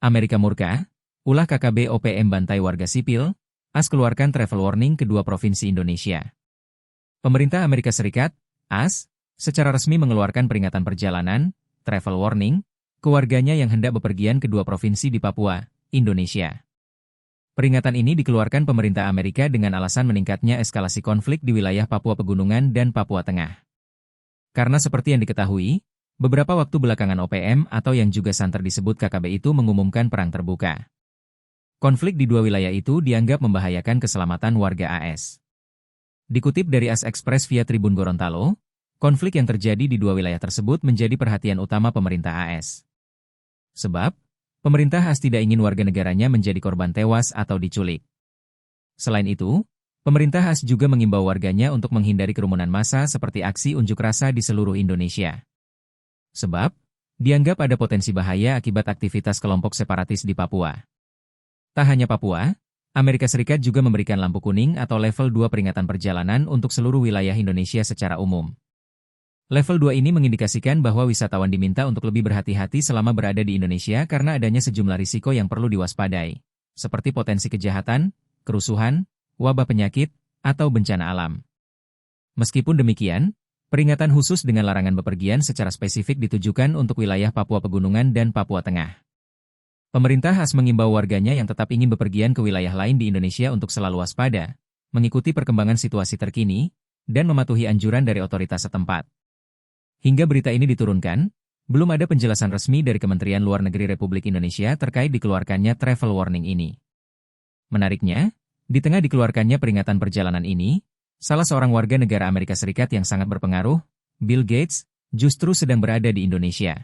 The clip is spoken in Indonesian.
Amerika murka, ulah KKB OPM bantai warga sipil, AS keluarkan travel warning kedua provinsi Indonesia. Pemerintah Amerika Serikat, AS, secara resmi mengeluarkan peringatan perjalanan, travel warning, ke warganya yang hendak bepergian ke dua provinsi di Papua, Indonesia. Peringatan ini dikeluarkan pemerintah Amerika dengan alasan meningkatnya eskalasi konflik di wilayah Papua Pegunungan dan Papua Tengah. Karena seperti yang diketahui, beberapa waktu belakangan OPM atau yang juga santer disebut KKB itu mengumumkan perang terbuka. Konflik di dua wilayah itu dianggap membahayakan keselamatan warga AS. Dikutip dari AS Express via Tribun Gorontalo, konflik yang terjadi di dua wilayah tersebut menjadi perhatian utama pemerintah AS. Sebab, pemerintah AS tidak ingin warga negaranya menjadi korban tewas atau diculik. Selain itu, pemerintah AS juga mengimbau warganya untuk menghindari kerumunan massa seperti aksi unjuk rasa di seluruh Indonesia. Sebab, dianggap ada potensi bahaya akibat aktivitas kelompok separatis di Papua. Tak hanya Papua, Amerika Serikat juga memberikan lampu kuning atau level 2 peringatan perjalanan untuk seluruh wilayah Indonesia secara umum. Level 2 ini mengindikasikan bahwa wisatawan diminta untuk lebih berhati-hati selama berada di Indonesia karena adanya sejumlah risiko yang perlu diwaspadai, seperti potensi kejahatan, kerusuhan, wabah penyakit, atau bencana alam. Meskipun demikian, peringatan khusus dengan larangan bepergian secara spesifik ditujukan untuk wilayah Papua Pegunungan dan Papua Tengah. Pemerintah AS mengimbau warganya yang tetap ingin bepergian ke wilayah lain di Indonesia untuk selalu waspada, mengikuti perkembangan situasi terkini, dan mematuhi anjuran dari otoritas setempat. Hingga berita ini diturunkan, belum ada penjelasan resmi dari Kementerian Luar Negeri Republik Indonesia terkait dikeluarkannya travel warning ini. Menariknya, di tengah dikeluarkannya peringatan perjalanan ini, salah seorang warga negara Amerika Serikat yang sangat berpengaruh, Bill Gates, justru sedang berada di Indonesia.